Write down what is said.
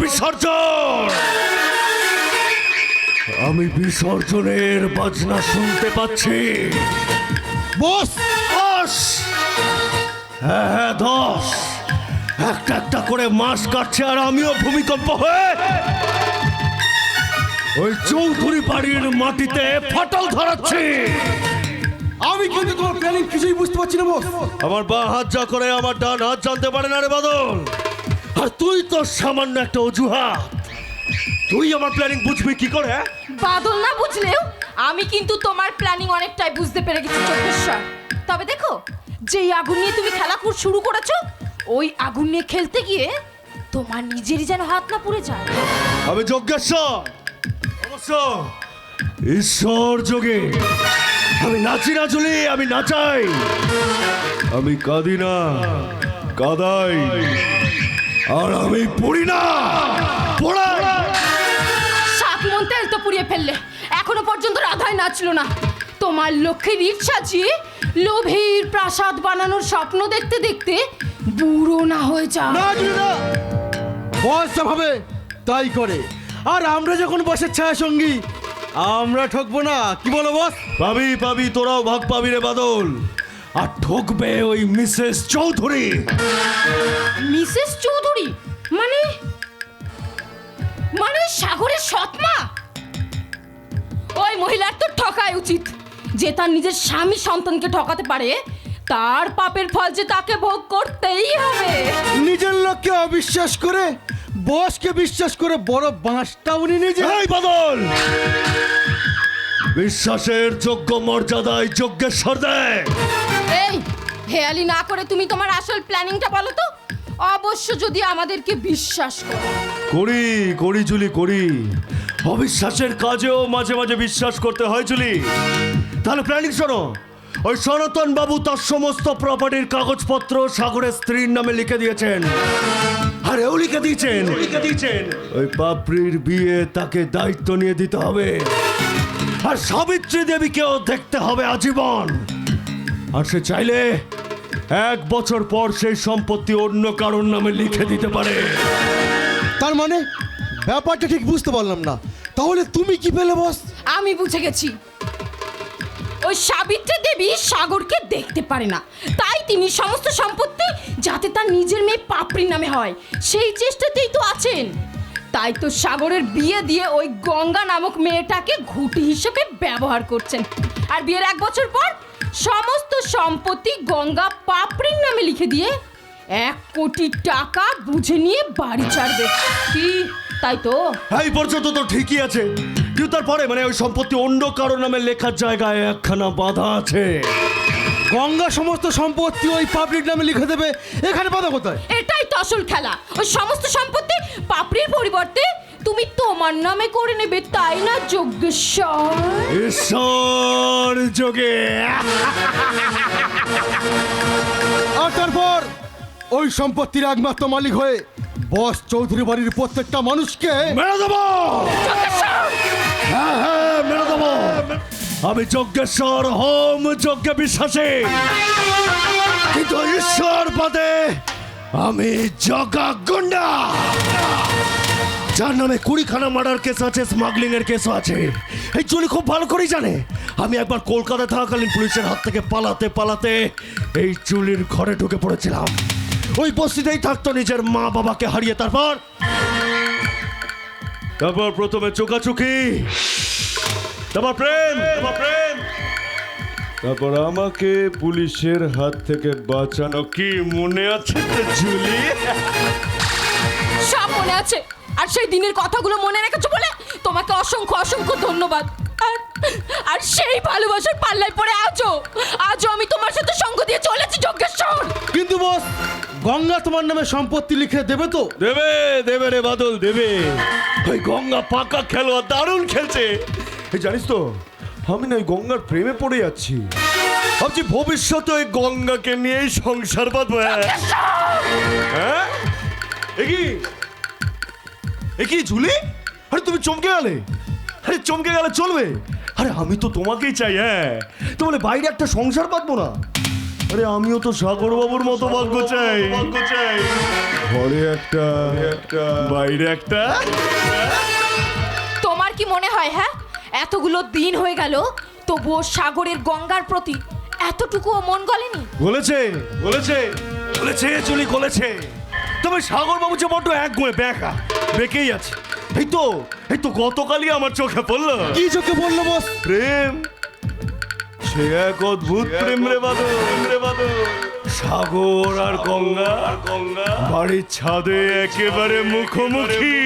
বিসর্জন। আমি বিসর্জনের বাজনা শুনতে পাচ্ছি। বস, 10 হ্যাঁ হ্যাঁ 10 একটা একটা করে মাস কাটছে আর আমিও ভূমিকম্প হয়ে ওই চৌধুরী বাড়ির মাটিতে ফাটল ধরাচ্ছি। আমি কিন্তু তোমার প্ল্যানিং কিছুই বুঝতে পারছি না বস। আমার বাঁ হাত যা করে আমার ডান হাত জানতে পারে না রে বাদল। আর তুই তো সামান্য একটা অজুহাত, তুই আমার প্ল্যানিং বুঝবি কি করে? বাদল না বুঝলেও আমি কিন্তু তোমার প্ল্যানিং অনেকটাই বুঝতে পেরে গেছি চোখেশ্বর। তবে দেখো, যেই আগুন নিয়ে তুমি খেলা শুরু করেছো, ওই আগুন নিয়ে খেলতে গিয়ে তোমার নিজেরই যেন হাত না পুড়ে যায়। আমি যজ্ঞেশ্বর, অবশ্য ঈশ্বর যোগে। আমি নাচি না চলি, আমি নাচাই, আমি কাঁদি না কাদাই, আর আমি পড়ি না পড়াই। 7 মণ তেল তো পুড়িয়ে ফেললে, এখনো পর্যন্ত রাধাই নাচলো না। তোমার লক্ষ্যে রিট সাজিয়ে লোভীর প্রাসাদ বানানোর স্বপ্ন দেখতে দেখতে বুড়ো না হয়ে যাও। না জুলি না, বস যা ভাবে তাই করে। আর আমরা যখন বসের ছায়া সঙ্গী, আমরা ঠকবো না, কি বলো বস? পাবি পাবি, তোরাও ভাগ পাবি রে বাদল। আর ঠকবে ওই মিসেস চৌধুরী। মিসেস চৌধুরী মানে মানে সাগরের সৎমা? ওই মহিলার তো ঠকাই উচিত। যে তার নিজের স্বামী সন্তানকে ঠকাতে পারে, তার পাপের ফল যে তাকে ভোগ করতেই হবে। নিজের লোককে অবিশ্বাস করে বসকে বিশ্বাস করে বড় বাঁশটা উনি নিজে। এই বাদল, বিশ্বাসের যোগ্য মর্যাদায় যজ্ঞেশ্বর দেয়। এই হেয়ালি না করে তুমি তোমার আসল প্ল্যানিংটা বলো তো। অবশ্য যদি আমাদেরকে বিশ্বাস করো। করি করি জুলি, করি। অবিশ্বাসের কাজেও মাঝে মাঝে বিশ্বাস করতে হয় জুলি। তাহলে প্ল্যানিং শোনো। ওই সনাতন বাবু তার সমস্ত প্রপার্টির কাগজপত্র সাগরের স্ত্রীর নামে লিখে দিয়েছেন। আর এও লিখে দিয়েছেন ওই পাপড়ির বিয়ে তাকে দায়িত্ব নিয়ে দিতে হবে। আর সাবিত্রী দেবীকেও দেখতে হবে আজীবন। আর সে চাইলে 1 বছর পর সেই সম্পত্তি অন্য কারোর নামে লিখে দিতে পারে। তার মানে ব্যাপারটা ঠিক বুঝতে পারলাম না। তাহলে তুমি কি পেলে বস? আমি বুঝে গেছি। ওই সাবিত্রী দেবী সাগরকে দেখতে পারে না, তাই তিনি সমস্ত সম্পত্তি যাতে তার নিজের মেয়ে পাপড়ির নামে হয় সেই চেষ্টাতেই তো আছেন। তাই তো সাগরের বিয়ে দিয়ে ওই গঙ্গা নামক মেয়েটাকে ঘুঁটি হিসেবে ব্যবহার করছেন। আর বিয়ের 1 বছর পর সমস্ত সম্পত্তি গঙ্গা পাপড়ির নামে লিখে দিয়ে 1 কোটি টাকা বুঝে নিয়ে বাড়ি ছাড়বে। কি তাই তো? এই পর্যন্ত তো ঠিকই আছে, কিন্তু তারপরে মানে ওই সম্পত্তি অন্য কারোর নামে লেখার জায়গায় একখানা বাধা আছে। গঙ্গা সমস্ত সম্পত্তি ওই পাবলিক নামে লিখে দেবে, এখানে বাধা কোথায়? এটাই তো আসল খেলা। ওই সমস্ত সম্পত্তি পাপড়ির পরিবর্তে তুমি তোমার নামে করে নেবে, তাই না যজ্ঞেশ্বর? ঈশ্বর যোগে। আর তারপর ওই সম্পত্তির একমাত্র মালিক হয়ে বস চৌধুরী বাড়ির প্রত্যেকটা মানুষকে মেরে দেবো। হ্যাঁ হ্যাঁ মেরে দেবো। আমি যজ্ঞেশ্বর হোম যজ্ঞ বিশ্বাসী, কিন্তু ঈশ্বর বাদে আমি জগা গুন্ডা, যার নামে 20খানা মার্ডার কেস আছে, স্মাগলিং এর কেসও আছে। এই চুলি খুব ভালো করেই জানে আমি একবার কলকাতা থাকাকালীন পুলিশের হাত থেকে পালাতে পালাতে এই চুলির ঘরে ঢুকে পড়েছিলাম। ওই বস্তিতেই থাকতো নিজের মা বাবাকে হারিয়ে। তারপর প্রথমে চোখাচোখি, তারপর প্রেম, তারপর আমাকে পুলিশের হাত থেকে বাঁচানো। কি মনে আছে তো জুলি? সব মনে আছে। আর সেই দিনের কথাগুলো মনে রেখেছো বলে তোমাকে অসংখ্য অসংখ্য ধন্যবাদ। আর সেই ভালোবাসার পাল্লায় পড়ে আজও আমি তোমার সাথে সঙ্গ দিয়ে চলেছি যজ্ঞেশ্বর। কিন্তু বস, গঙ্গা তোমার নামে সম্পত্তি লিখে দেবে তো? দেবে দেবে রে বাদল, দেবে। ওই গঙ্গা পাকা খেলোয়াড়, দারুণ খেলছে। এই জানিস তো, আমি না ওই গঙ্গার প্রেমে পড়ে যাচ্ছি। ভাবছি ভবিষ্যতে ওই গঙ্গাকে নিয়েই সংসার বাঁধবো। হ্যাঁ কি ঝুলি? আরে তুমি চমকে গেলে? আরে চমকে গেলে চলবে? আরে আমি তো তোমাকেই চাই। হ্যাঁ, তো বলে বাইরে একটা সংসার বাঁধবো না? আরে আমিও তো সাগর বাবুর মতো ভাগ্য চাই। ঘরে একটা বাইরে একটা। তোমার কি মনে হয় হ্যাঁ এতগুলো দিন হয়ে গেল তবুও সাগরের গঙ্গার প্রতি এতটুকুও মন গলেনি? বলেছে বলেছে বলেছে চুলি গলেছে। তবে সাগর বাবু যে বড্ড এক গুঁয়ে ব্যাকা বেঁকেই আছে। এই তো গতকালই আমার চোখে পড়লো। কি চোখে বললো বস? প্রেম, সে এক অদ্ভুত প্রেম রে বাদল। সাগর আর গঙ্গা বাড়ির ছাদে একেবারে মুখোমুখি।